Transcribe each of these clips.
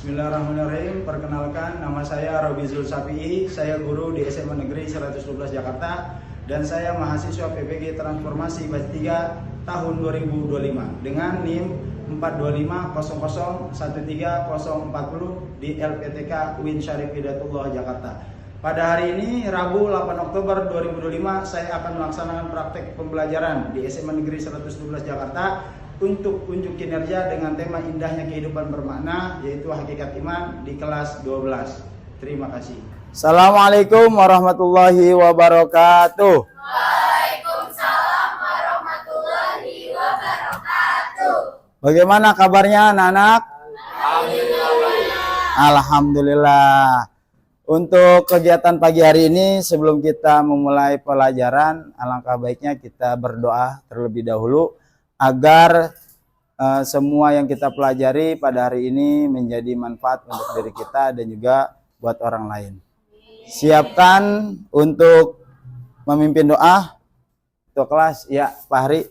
Bismillahirrahmanirrahim. Perkenalkan, nama saya Robi Zulsafi'i. Saya guru di SMA Negeri 112 Jakarta dan saya mahasiswa PPG Transformasi Batch 3 tahun 2025 dengan NIM 425001340 di LPTK UIN Syarif Hidayatullah Jakarta. Pada hari ini, Rabu 8 Oktober 2025, saya akan melaksanakan praktek pembelajaran di SMA Negeri 112 Jakarta untuk unjuk kinerja dengan tema indahnya kehidupan bermakna, yaitu hakikat iman di kelas 12. Terima kasih. Assalamualaikum warahmatullahi wabarakatuh. Waalaikumsalam warahmatullahi wabarakatuh. Bagaimana kabarnya anak-anak? Alhamdulillah. Untuk kegiatan pagi hari ini, sebelum kita memulai pelajaran, alangkah baiknya kita berdoa terlebih dahulu agar semua yang kita pelajari pada hari ini menjadi manfaat untuk diri kita dan juga buat orang lain. Siapkan untuk memimpin doa untuk kelas. Ya, Pak Hari.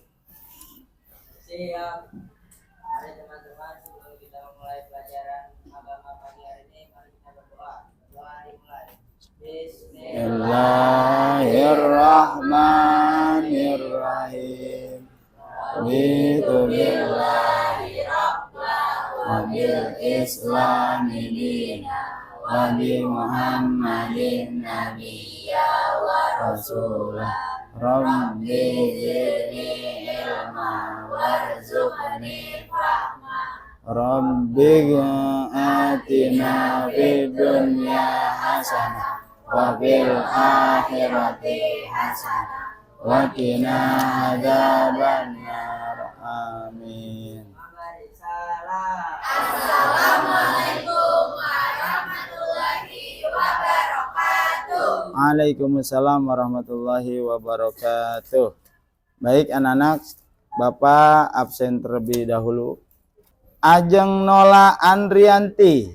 Siap. Mari teman-teman, sebelum kita memulai pelajaran agama pagi hari ini, mari kita berdoa. Doa dimulai. Bismillahirrahmanirrahim. Raditu Billahi Rabbah wa bil Islami dina wa bi Muhammadin nabiyya wa rasulah. Rabbi zidni ilma warzuqni fahma. Rabbi atina fid dunya hasanah wa fil akhirati hasanah wa qina adzabannar. Amin. Assalamualaikum warahmatullahi wabarakatuh. Waalaikumsalam warahmatullahi wabarakatuh. Baik anak-anak, Bapak absen terlebih dahulu. Ajeng Nola Andrianti,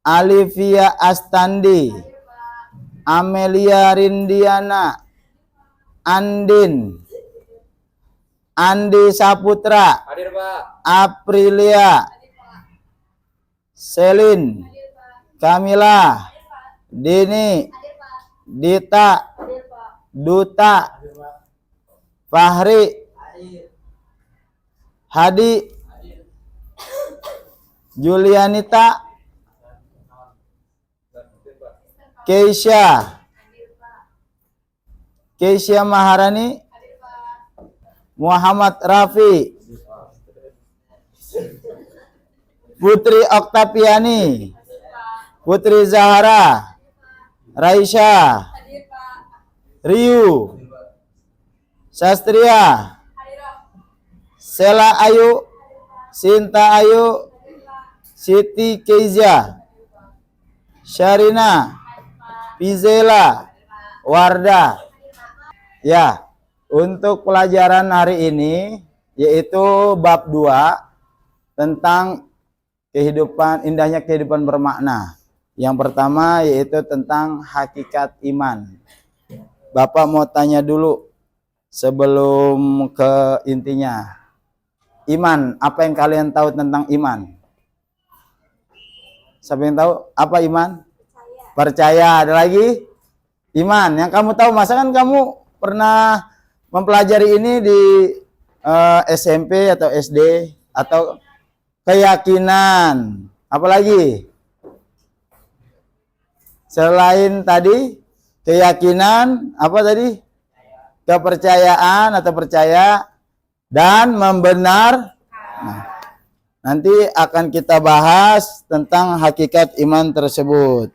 Alivia Astandi, Amelia Rindiana, Andin, Andi Saputra, Hadir, Pak. Aprilia, Selin, Kamila, Dini, Dita, Duta, Fahri, Hadi, Julianita, Keisha, Maharani, Muhammad Rafi, Putri Oktaviani, Putri Zahara, Raisya, Riu, Sastria, Sela Ayu, Sinta Ayu, Siti Keiza, Syarina, Pizela, Wardah. Ya, untuk pelajaran hari ini yaitu bab 2 tentang indahnya kehidupan bermakna. Yang pertama yaitu tentang hakikat iman. Bapak mau tanya dulu sebelum ke intinya. Iman, apa yang kalian tahu tentang iman? Siapa yang tahu apa iman? Percaya. Ada lagi? Iman. Yang kamu tahu, masa kan kamu pernah mempelajari ini di SMP atau SD atau keyakinan. Apalagi? Selain tadi keyakinan, apa tadi? Kepercayaan atau percaya dan membenar. Nah, nanti akan kita bahas tentang hakikat iman tersebut.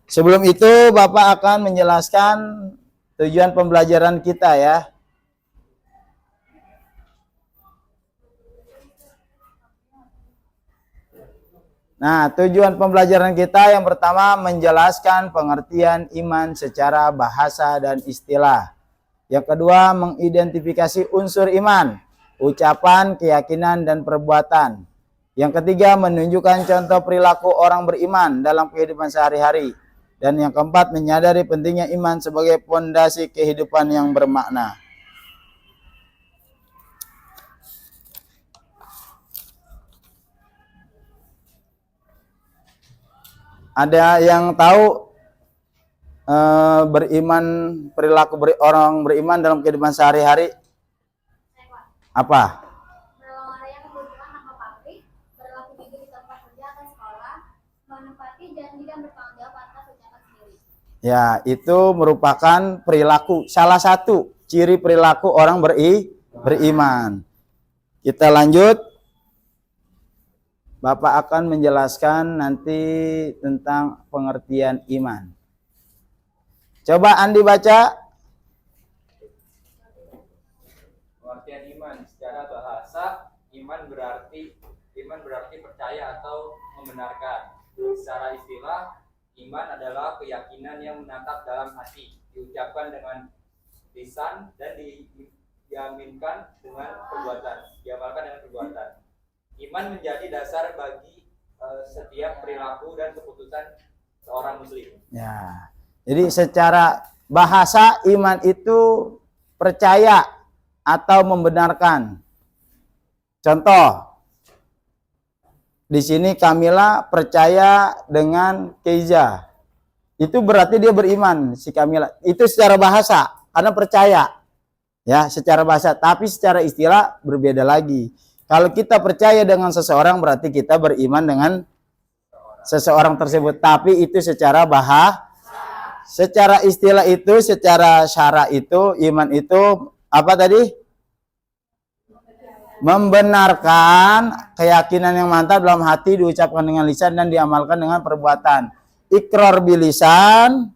Sebelum itu, Bapak akan menjelaskan tujuan pembelajaran kita ya. Nah, tujuan pembelajaran kita yang pertama menjelaskan pengertian iman secara bahasa dan istilah. Yang kedua, mengidentifikasi unsur iman, ucapan, keyakinan, dan perbuatan. Yang ketiga, menunjukkan contoh perilaku orang beriman dalam kehidupan sehari-hari. Dan yang keempat, menyadari pentingnya iman sebagai fondasi kehidupan yang bermakna. Ada yang tahu beriman, perilaku orang beriman dalam kehidupan sehari-hari? Apa? Orang yang kebutuhan tanpa pabrik, berlaku jujur di tempat kerja atau sekolah, menepati janji dan bertanggung jawab atas ucapan sendiri. Ya, itu merupakan perilaku, salah satu ciri perilaku orang beriman. Kita lanjut. Bapak akan menjelaskan nanti tentang pengertian iman. Coba Andi baca. Pengertian iman secara bahasa, iman berarti percaya atau membenarkan. Secara istilah, iman adalah keyakinan yang menatap dalam hati, diucapkan dengan lisan dan diaminkan dengan perbuatan, diamalkan dengan perbuatan. Iman menjadi dasar bagi setiap perilaku dan keputusan seorang muslim. Ya. Jadi secara bahasa iman itu percaya atau membenarkan. Contoh, di sini Kamila percaya dengan Keiza. Itu berarti dia beriman si Kamila. Itu secara bahasa karena percaya. Ya, secara bahasa, tapi secara istilah berbeda lagi. Kalau kita percaya dengan seseorang berarti kita beriman dengan seseorang tersebut. Tapi itu secara bahasa. Secara istilah itu, secara syara itu, iman itu apa tadi? Membenarkan keyakinan yang mantap dalam hati, diucapkan dengan lisan dan diamalkan dengan perbuatan. Iqrar bil lisan,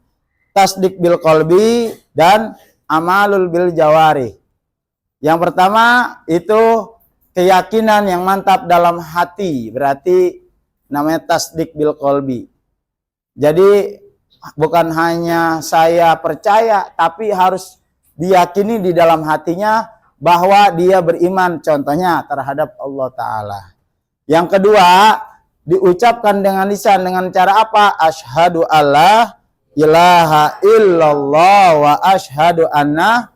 tasdik bil qalbi, dan amalul bil jawari. Yang pertama itu keyakinan yang mantap dalam hati, berarti namanya tasdik bil qalbi. Jadi bukan hanya saya percaya, tapi harus diyakini di dalam hatinya bahwa dia beriman, contohnya terhadap Allah Ta'ala. Yang kedua, diucapkan dengan lisan dengan cara apa? Asyhadu alla ilaha illallah wa asyhadu anna,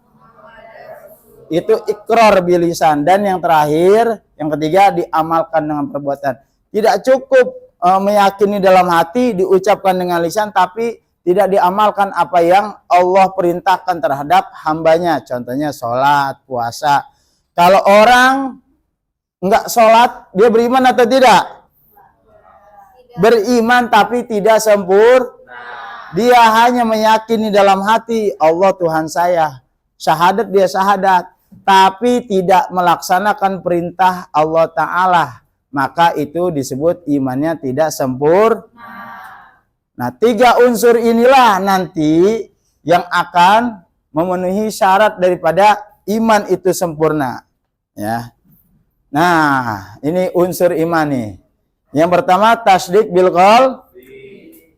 itu ikrar bilisan. Dan yang terakhir, yang ketiga, diamalkan dengan perbuatan. Tidak cukup meyakini dalam hati, diucapkan dengan lisan, tapi tidak diamalkan apa yang Allah perintahkan terhadap hambanya. Contohnya sholat, puasa. Kalau orang enggak sholat, dia beriman atau tidak? Beriman tapi tidak sempurna. Dia hanya meyakini dalam hati, Allah Tuhan saya. Syahadat dia syahadat, tapi tidak melaksanakan perintah Allah Ta'ala, maka itu disebut imannya tidak sempurna. Nah, 3 unsur inilah nanti yang akan memenuhi syarat daripada iman itu sempurna. Ya. Nah, ini unsur iman nih. Yang pertama tasdik bil qalbi.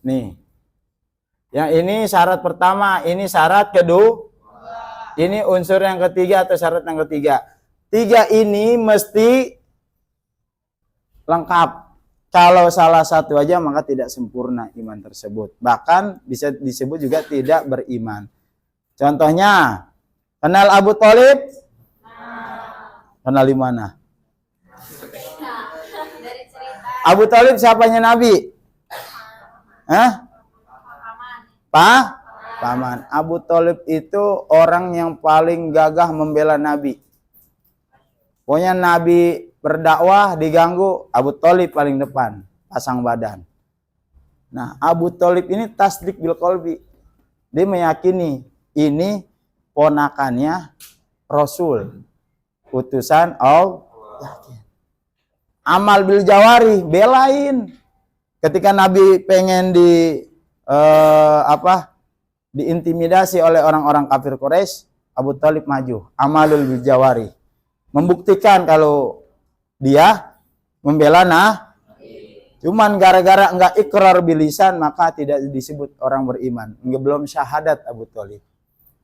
Nih. Yang ini syarat pertama, ini syarat kedua. Ini unsur yang ketiga atau syarat yang ketiga. 3 ini mesti lengkap. Kalau salah satu aja maka tidak sempurna iman tersebut. Bahkan bisa disebut juga tidak beriman. Contohnya, kenal Abu Thalib? Kenal di mana? Dari cerita Abu Thalib siapanya Nabi? Hah? Paman. Abu Thalib itu orang yang paling gagah membela Nabi. Pokoknya Nabi berdakwah diganggu, Abu Thalib paling depan, pasang badan. Nah, Abu Thalib ini tasdik bil qalbi. Dia meyakini ini ponakannya Rasul, utusan Allah. Amal bil jawari, belain. Ketika Nabi pengen diintimidasi oleh orang-orang kafir Quraisy, Abu Thalib maju, amalul bil jawari. Membuktikan kalau dia membela cuman gara-gara enggak ikrar bilisan maka tidak disebut orang beriman. Enggak, belum syahadat Abu Thalib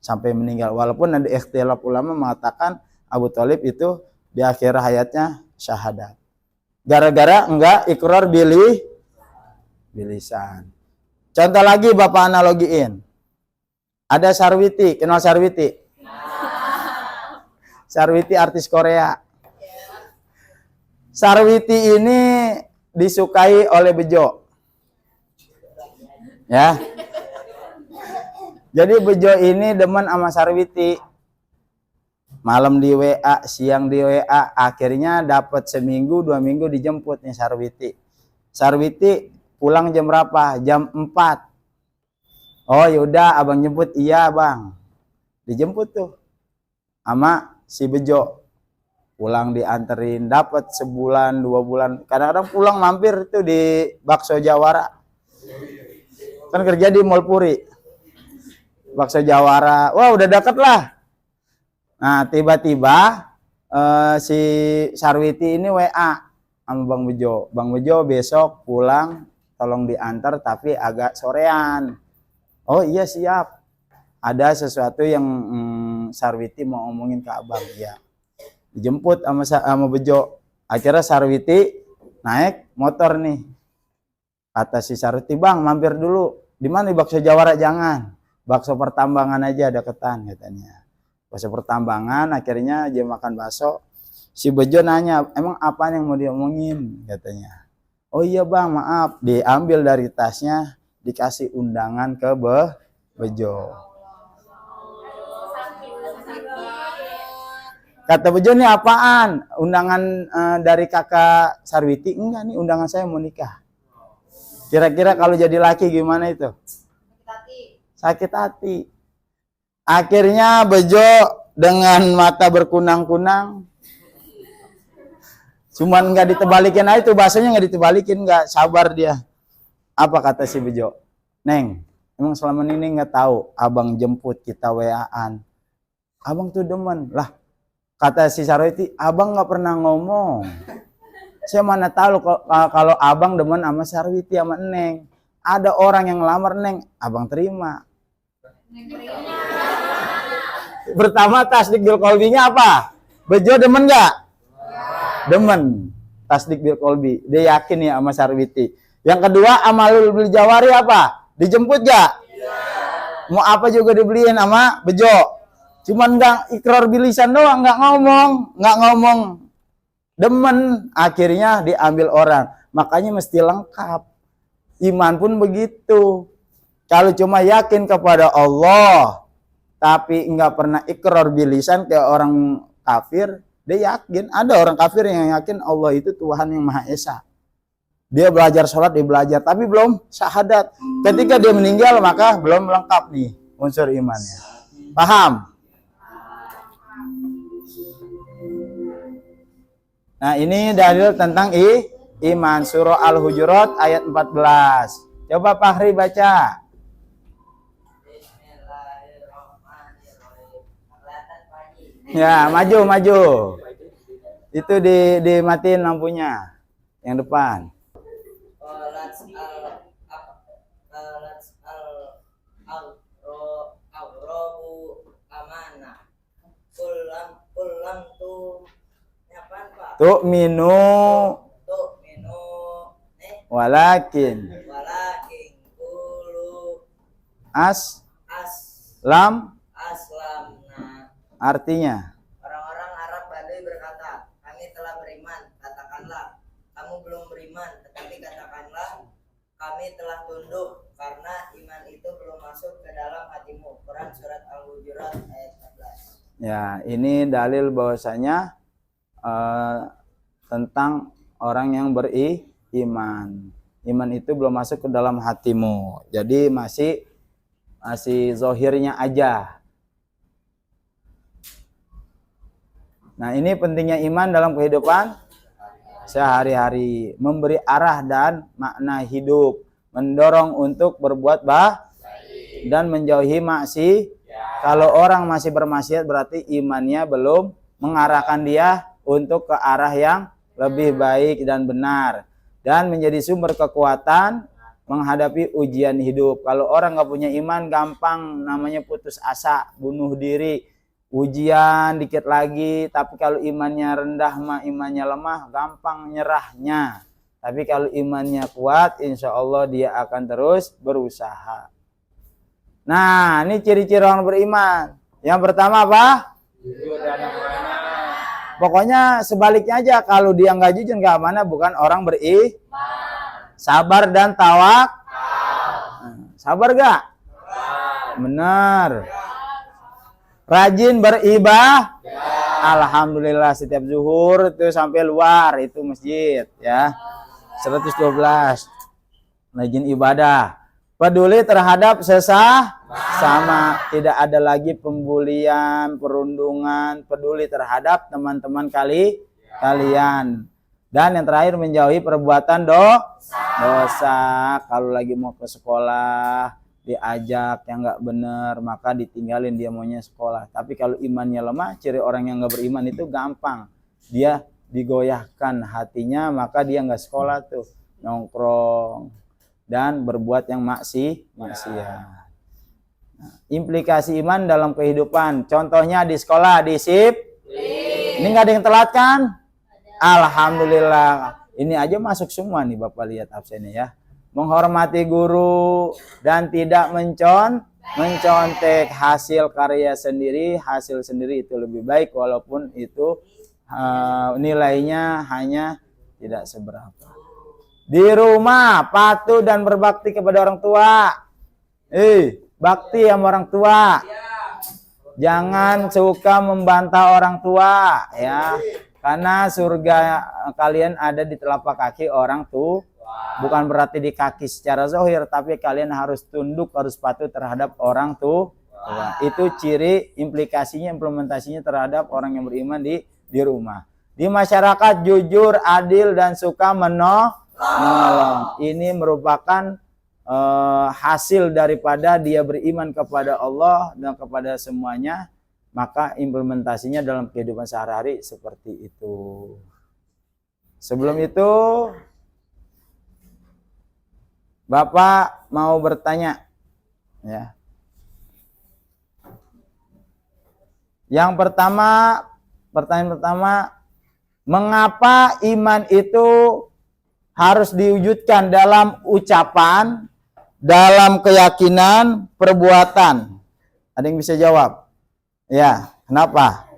sampai meninggal. Walaupun ada ikhtilaf ulama mengatakan Abu Thalib itu di akhir hayatnya syahadat. Gara-gara enggak ikrar bilisan. Contoh lagi Bapak analogiin. Ada Sarwiti, kenal Sarwiti? Sarwiti artis Korea. Sarwiti ini disukai oleh Bejo? Ya. Jadi Bejo ini demen sama Sarwiti. Malam di WA, siang di WA, akhirnya dapat seminggu, 2 minggu dijemput nih Sarwiti. Sarwiti pulang jam berapa? Jam 4. Oh yaudah abang jemput, iya bang. Dijemput tuh sama si Bejo. Pulang dianterin, dapat sebulan, 2 bulan. Kadang-kadang pulang mampir tuh di Bakso Jawara. Kan kerja di Mall Puri. Bakso Jawara, wah udah deket lah. Nah tiba-tiba si Sarwiti ini WA sama Bang Bejo. Bang Bejo besok pulang tolong diantar tapi agak sorean. Oh iya siap. Ada sesuatu yang Sarwiti mau omongin ke abang. Ya. Dijemput sama Bejo. Akhirnya Sarwiti naik motor nih. Kata si Sarwiti, bang mampir dulu. Di mana di Bakso Jawara? Jangan. Bakso Pertambangan aja deketan katanya. Bakso Pertambangan, akhirnya dia makan bakso. Si Bejo nanya, emang apa yang mau diomongin katanya. Oh iya bang maaf. Diambil dari tasnya, dikasih undangan ke Bejo. Kata Bejo nih apaan? Undangan dari kakak Sarwiti? Enggak nih undangan saya mau nikah. Kira-kira kalau jadi laki gimana itu? Sakit hati. Akhirnya Bejo dengan mata berkunang-kunang. Cuman nggak ditebalikin aja tuh bahasanya, nggak ditebalikin, nggak sabar dia. Apa kata si Bejo? Neng, emang selama ini nggak tahu abang jemput kita WA-an. Abang tuh demen. Lah, kata si Sarwiti, abang nggak pernah ngomong. Saya mana tahu kalau abang demen sama Sarwiti sama Neng. Ada orang yang ngelamar Neng, abang terima. Pertama tasdik bil kolbinya apa? Bejo demen nggak? Demen. Tasdik bil kolbi. Dia yakin ya sama Sarwiti. Yang kedua amalul bil jawari apa? Dijemput nggak? Mau apa juga dibeliin sama Bejo. Cuman nggak ikrar bilisan doang, nggak ngomong. Demen. Akhirnya diambil orang. Makanya mesti lengkap. Iman pun begitu. Kalau cuma yakin kepada Allah, tapi nggak pernah ikrar bilisan kayak orang kafir, dia yakin. Ada orang kafir yang yakin Allah itu Tuhan yang Maha Esa. Dia belajar sholat, dia belajar, tapi belum syahadat. Ketika dia meninggal, maka belum lengkap nih unsur imannya. Paham? Nah ini dalil tentang iman. Surah Al-Hujurat ayat 14. Coba Fahri baca. Ya, maju. Itu dimatiin lampunya. Yang depan. Tu'minu walakin aslamna. Artinya orang-orang Arab Badui berkata, kami telah beriman. Katakanlah, kamu belum beriman, tetapi katakanlah, kami telah tunduk karena iman itu belum masuk ke dalam hatimu. Quran surat Al-Hujurat ayat 14. ya, ini dalil bahwasanya tentang orang yang beriman. Iman itu belum masuk ke dalam hatimu. Jadi masih zohirnya aja. Nah ini pentingnya iman dalam kehidupan sehari-hari. Memberi arah dan makna hidup. Mendorong untuk berbuat baik dan menjauhi maksiat. Kalau orang masih bermaksiat berarti imannya belum mengarahkan dia untuk ke arah yang lebih baik dan benar. Dan menjadi sumber kekuatan menghadapi ujian hidup. Kalau orang nggak punya iman gampang namanya putus asa, bunuh diri. Ujian dikit lagi, tapi kalau imannya rendah imannya lemah, gampang nyerahnya. Tapi kalau imannya kuat, insya Allah dia akan terus berusaha. Nah, ini ciri-ciri orang beriman. Yang pertama apa? Pokoknya sebaliknya aja, kalau dia nggak jujur nggak amanah bukan orang sabar dan sabar gak? Benar. Rajin beribadah. Alhamdulillah setiap zuhur itu sampai luar itu masjid ya. 112. Rajin ibadah. Peduli terhadap sesama, tidak ada lagi pembulian, perundungan, peduli terhadap teman-teman kalian. Dan yang terakhir menjauhi perbuatan dosa. Kalau lagi mau ke sekolah diajak yang nggak benar, maka ditinggalin, dia maunya sekolah. Tapi kalau imannya lemah, ciri orang yang nggak beriman itu gampang, dia digoyahkan hatinya, maka dia nggak sekolah tuh, nongkrong dan berbuat yang maksiat. Nah, implikasi iman dalam kehidupan, contohnya di sekolah, ini nggak ada yang telat kan? Alhamdulillah, ini aja masuk semua nih, Bapak lihat absennya ya. Menghormati guru dan tidak mencontek hasil karya sendiri, hasil sendiri itu lebih baik walaupun itu nilainya hanya tidak seberapa. Di rumah patuh dan berbakti kepada orang tua. Bakti sama orang tua. Jangan suka membantah orang tua ya. Karena surga kalian ada di telapak kaki orang tua. Bukan berarti di kaki secara zahir, tapi kalian harus tunduk, harus patuh terhadap orang tua. Itu ciri implikasinya, implementasinya terhadap orang yang beriman di rumah. Di masyarakat jujur, adil dan suka menolong. Ini merupakan hasil daripada dia beriman kepada Allah dan kepada semuanya, maka implementasinya dalam kehidupan sehari-hari seperti itu. Sebelum itu Bapak mau bertanya ya. Yang pertama, pertanyaan pertama, mengapa iman itu harus diwujudkan dalam ucapan, dalam keyakinan, perbuatan? Ada yang bisa jawab? Ya, kenapa?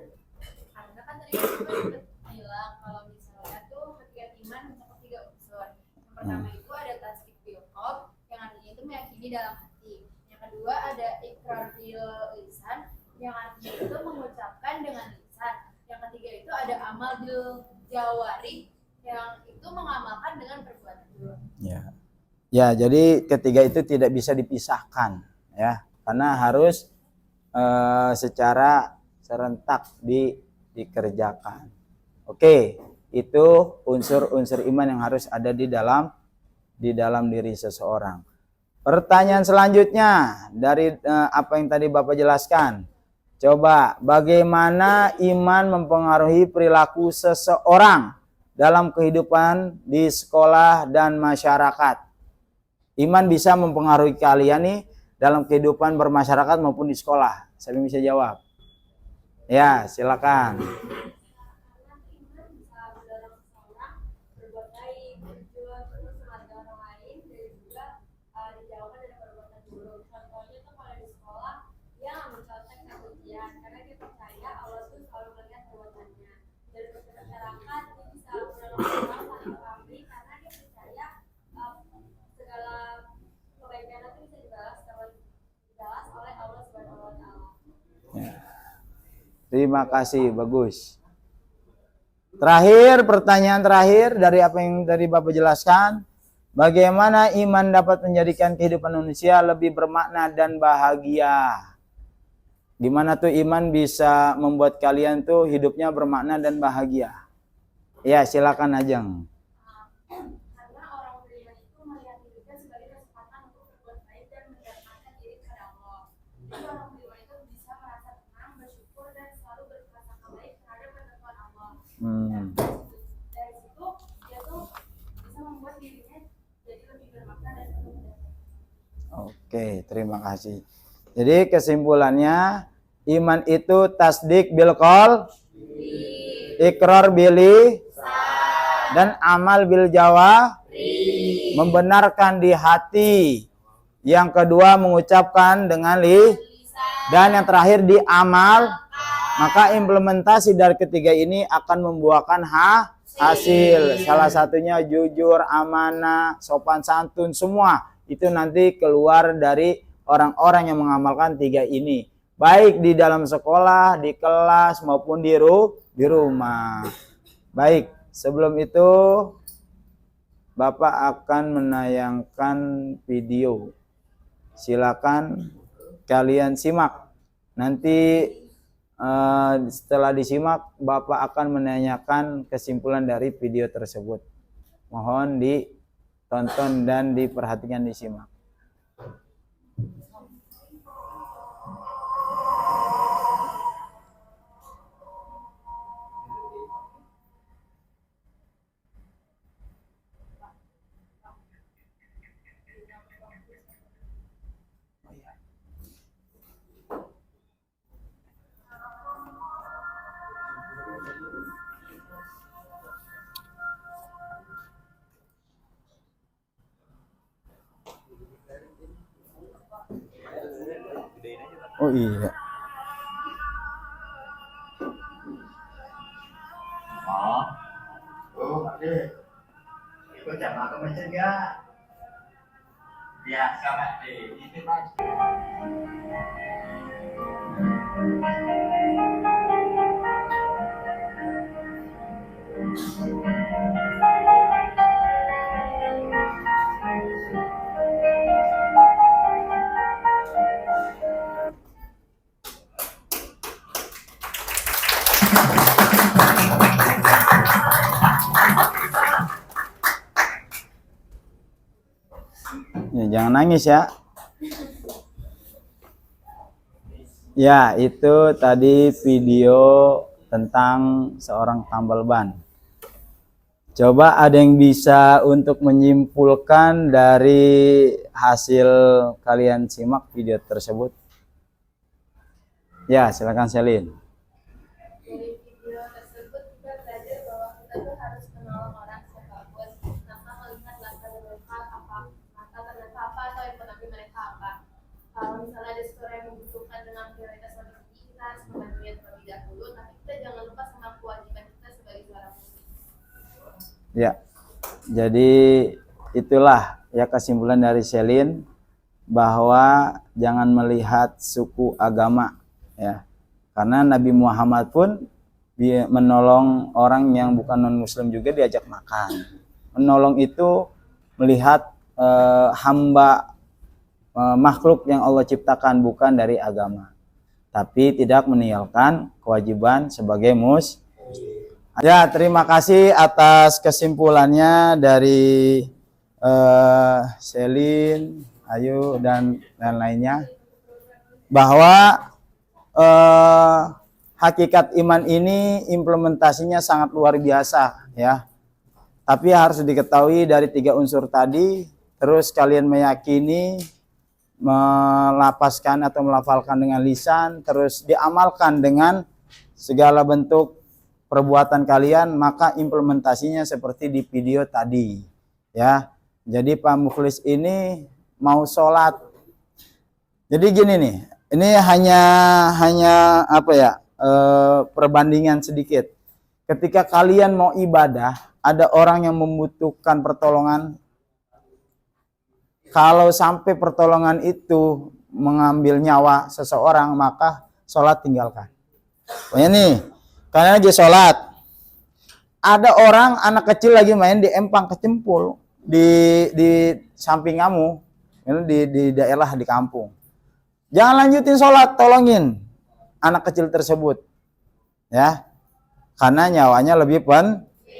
Karena kan tadi kita bilang kalau misalnya tuh ketika iman mencakup 3 unsur. Yang pertama itu ada tasdik bil qalb, yang artinya itu meyakini dalam hati. Yang kedua ada ikrar bil lisan, yang artinya itu mengucapkan dengan lisan. Yang ketiga itu ada amal bil jawari, yang itu mengamalkan dengan perbuatan. Ya, jadi ketiga itu tidak bisa dipisahkan ya, karena harus secara serentak dikerjakan. Oke, itu unsur-unsur iman yang harus ada di dalam diri seseorang. Pertanyaan selanjutnya dari apa yang tadi Bapak jelaskan. Coba, bagaimana iman mempengaruhi perilaku seseorang dalam kehidupan di sekolah dan masyarakat? Iman bisa mempengaruhi kalian nih dalam kehidupan bermasyarakat maupun di sekolah. Siapa yang bisa jawab? Ya, silakan. Karena iman bisa mendorong seseorang berbuat baik, berjuang terus menghargai orang lain, dan juga dijauhkan dari perbuatan buruk. Contohnya tuh kalau di sekolah dia mencontek ujian karena dia percaya Allah tuh selalu melihat perbuatannya. Dan di masyarakat dia bisa mendorong orang saling pahami karena dia percaya segala kebaikan itu bisa dibalas oleh Allah Subhanahu wa Ta'ala. Ya. Terima kasih, bagus. Terakhir, pertanyaan terakhir dari apa yang tadi Bapak jelaskan. Bagaimana iman dapat menjadikan kehidupan manusia lebih bermakna dan bahagia? Gimana tuh iman bisa membuat kalian tuh hidupnya bermakna dan bahagia? Ya, silakan Ajeng. Karena orang beriman itu melihat hidupnya sebagai kesempatan untuk berbuat baik dan mendekatkan diri kepada Allah. Jadi orang beriman itu bisa merasa tenang, bersyukur dan selalu berprasangka baik terhadap ketentuan Allah. Dan dari situ dia tuh bisa membuat dirinya jadi lebih bermakna dan penuh. Oke, terima kasih. Jadi kesimpulannya, iman itu tasdik bil qaul, ikrar bil dan amal bil jawari, membenarkan di hati. Yang kedua mengucapkan dengan dan yang terakhir di amal. maka implementasi dari ketiga ini akan membuahkan hasil. Salah satunya jujur, amanah, sopan santun, semua itu nanti keluar dari orang-orang yang mengamalkan tiga ini, baik di dalam sekolah, di kelas maupun di rumah. Baik, sebelum itu Bapak akan menayangkan video. Silakan kalian simak. Nanti setelah disimak, Bapak akan menanyakan kesimpulan dari video tersebut. Mohon ditonton dan diperhatikan, disimak. Oh iya. Ikut jamaah ke masjid nggak? Ya, sama deh. Itu Pak. Ya, jangan nangis ya. Ya, itu tadi video tentang seorang tambal ban. Coba ada yang bisa untuk menyimpulkan dari hasil kalian simak video tersebut? Ya, silakan Selin. Dari video tersebut kita belajar bahwa kita tuh harus menolong orang siapapun tanpa melihat latar mereka apa, mata ternyata apa atau ekonomi mereka apa. Kalau misalnya ada seseorang yang membutuhkan dengan prioritas seperti kita membantu dia terlebih dahulu, tapi kita jangan lupa sama kewajiban kita sebagai seorang muslim. Ya, jadi itulah ya kesimpulan dari Selin, bahwa jangan melihat suku agama ya, karena Nabi Muhammad pun dia menolong orang yang bukan non muslim juga diajak makan. Menolong itu melihat hamba makhluk yang Allah ciptakan, bukan dari agama, tapi tidak meninggalkan kewajiban sebagai muslim. Ya, terima kasih atas kesimpulannya dari Selin, Ayu dan lainnya, bahwa hakikat iman ini implementasinya sangat luar biasa ya. Tapi harus diketahui dari 3 unsur tadi, terus kalian meyakini, melapaskan atau melafalkan dengan lisan, terus diamalkan dengan segala bentuk perbuatan kalian, maka implementasinya seperti di video tadi ya. Jadi Pak Mukhlis ini mau sholat, jadi gini nih, ini hanya apa ya, perbandingan sedikit. Ketika kalian mau ibadah, ada orang yang membutuhkan pertolongan, kalau sampai pertolongan itu mengambil nyawa seseorang, maka sholat tinggalkan. Pokoknya nih, kalian aja sholat, ada orang anak kecil lagi main di empang kecempul di samping kamu, di daerah di kampung. Jangan lanjutin sholat, tolongin anak kecil tersebut ya, karena nyawanya lebih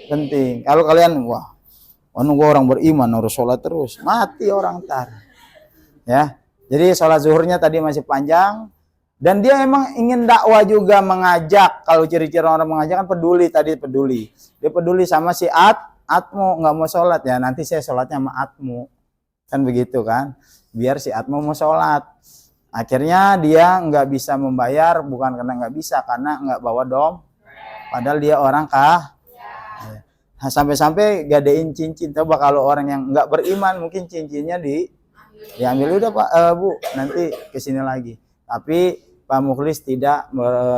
penting. Kalau kalian nunggu orang beriman harus sholat terus, mati orang ntar ya. Jadi sholat zuhurnya tadi masih panjang, dan dia emang ingin dakwah juga, mengajak. Kalau ciri-ciri orang mengajak kan peduli, tadi peduli. Dia peduli sama si Atmo, nggak mau sholat ya, nanti saya sholatnya sama Atmo, kan begitu kan, biar si Atmo mau sholat. Akhirnya dia nggak bisa membayar, bukan karena nggak bisa, karena nggak bawa padahal dia orang Nah, sampai-sampai gadein cincin. Coba kalau orang yang nggak beriman, mungkin cincinnya diambil, udah Pak, Bu, nanti kesini lagi. Tapi Pak Mukhlis tidak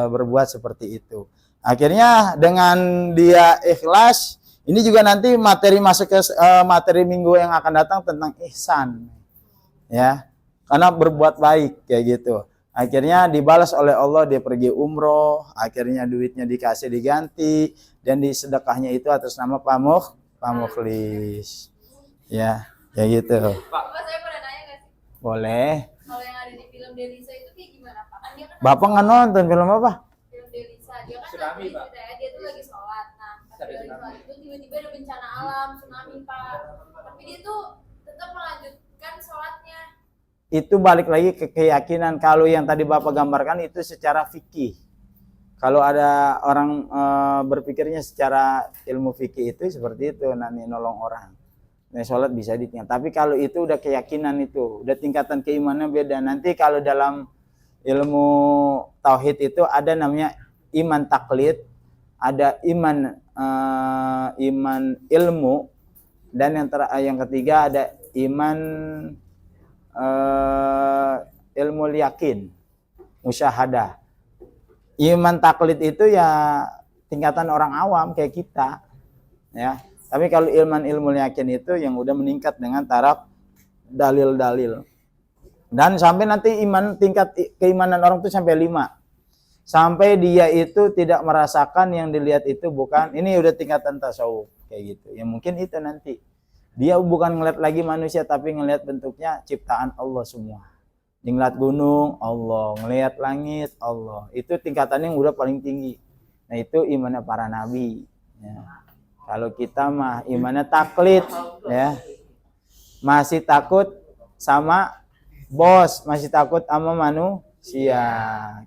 berbuat seperti itu. Akhirnya dengan dia ikhlas, ini juga nanti materi masuk ke materi minggu yang akan datang tentang ihsan. Ya. Karena berbuat baik kayak gitu. Akhirnya dibalas oleh Allah, dia pergi umroh, akhirnya duitnya dikasih diganti, dan di sedekahnya itu atas nama Pak Mukhlis. Ya, kayak gitu. Pak, saya pernah nanya nggak sih? Boleh. Kalau yang ada di film Delisa itu kayak gimana Pak? Kan dia kan Bapak nggak nonton film apa? film Delisa, dia kan Tsunami, lagi Pak. ceritanya dia tuh lagi sholat. Nah, pas Ada dia lagi tsunami. sholat itu tiba-tiba ada bencana alam, tsunami Pak. Tapi dia tuh tetap melanjutkan sholatnya. Itu balik lagi ke keyakinan. Kalau yang tadi Bapak gambarkan itu secara fikih. Kalau ada orang berpikirnya secara ilmu fikih itu seperti itu, nanti nolong orang. Nah, sholat bisa ditinggal. Tapi kalau itu udah keyakinan, itu udah tingkatan keimanan beda. Nanti kalau dalam ilmu tauhid itu ada namanya iman taklid, ada iman ilmu, dan yang ketiga ada iman ilmu yakin, musyahadah. Iman taklid itu ya tingkatan orang awam kayak kita, ya. Tapi kalau ilmu yakin itu yang udah meningkat dengan taraf dalil-dalil. Dan sampai nanti tingkat keimanan orang itu sampai 5. Sampai dia itu tidak merasakan yang dilihat itu bukan, ini udah tingkatan tasawuf kayak gitu. Ya mungkin itu nanti. Dia bukan ngeliat lagi manusia, tapi ngeliat bentuknya ciptaan Allah semua. Ngeliat gunung, Allah. Ngeliat langit, Allah. Itu tingkatannya yang udah paling tinggi. Nah itu imannya para nabi. Ya. Kalau kita mah imannya taklid. Ya. Masih takut sama bos. Masih takut sama manusia.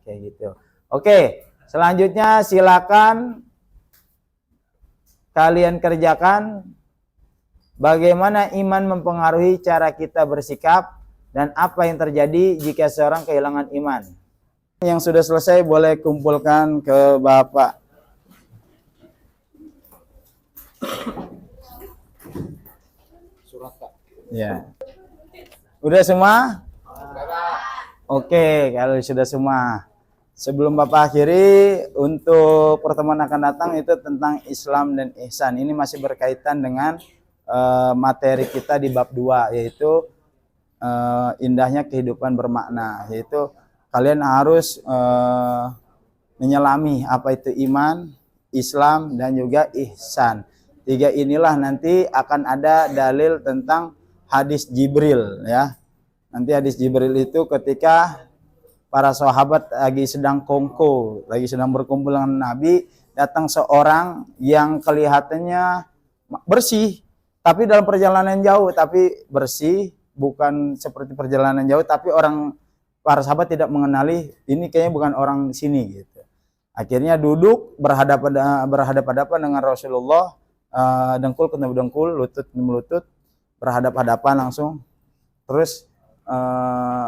Kayak gitu. Oke, selanjutnya silakan kalian kerjakan. Bagaimana iman mempengaruhi cara kita bersikap dan apa yang terjadi jika seorang kehilangan iman. Yang sudah selesai boleh kumpulkan ke Bapak. Surat Pak. Ya. Udah semua? Oke, kalau sudah semua. Sebelum Bapak akhiri, untuk pertemuan akan datang itu tentang Islam dan ihsan. Ini masih berkaitan dengan materi kita di bab 2, yaitu indahnya kehidupan bermakna, yaitu kalian harus menyelami apa itu iman, Islam, dan juga ihsan. 3 inilah nanti akan ada dalil tentang hadis Jibril, ya. Nanti hadis Jibril itu ketika para sahabat lagi sedang kongko, lagi sedang berkumpul dengan Nabi, datang seorang yang kelihatannya bersih, tapi dalam perjalanan jauh, tapi bersih, bukan seperti perjalanan jauh, tapi para sahabat tidak mengenali, ini kayaknya bukan orang sini gitu. Akhirnya duduk berhadapan-hadapan dengan Rasulullah, dengkul ketemu dengkul, lutut ketemu lutut, berhadap-hadapan langsung. Terus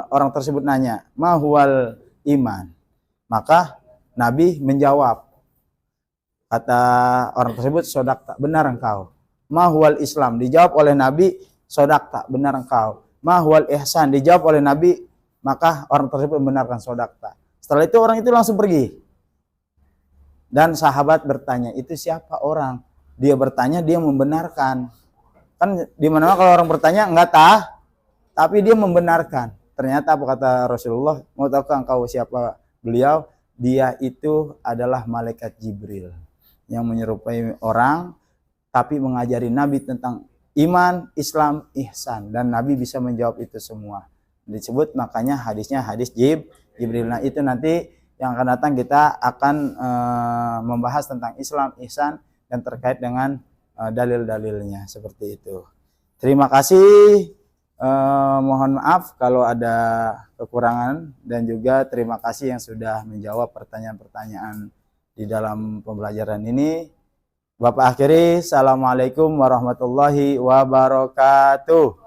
orang tersebut nanya, "Ma huwal iman?" Maka Nabi menjawab. Kata orang tersebut, "Sodakta, benar engkau." "Ma huwal Islam?" Dijawab oleh Nabi, "Sodakta, benar engkau." "Ma huwal ihsan?" Dijawab oleh Nabi, maka orang tersebut membenarkan sodakta. Setelah itu orang itu langsung pergi. Dan sahabat bertanya, "Itu siapa orang?" Dia bertanya, dia membenarkan. Kan di mana-mana kalau orang bertanya enggak tahu, tapi dia membenarkan. Ternyata apa kata Rasulullah? "Mau tahukah engkau siapa beliau?" Dia itu adalah malaikat Jibril yang menyerupai orang, tapi mengajari Nabi tentang iman, Islam, ihsan, dan Nabi bisa menjawab itu semua. Disebut makanya hadisnya hadis Jibril. Nah itu nanti yang akan datang kita akan membahas tentang Islam, ihsan, dan terkait dengan dalil-dalilnya seperti itu. Terima kasih. Mohon maaf kalau ada kekurangan, dan juga terima kasih yang sudah menjawab pertanyaan-pertanyaan di dalam pembelajaran ini. Bapak akhiri, assalamualaikum warahmatullahi wabarakatuh.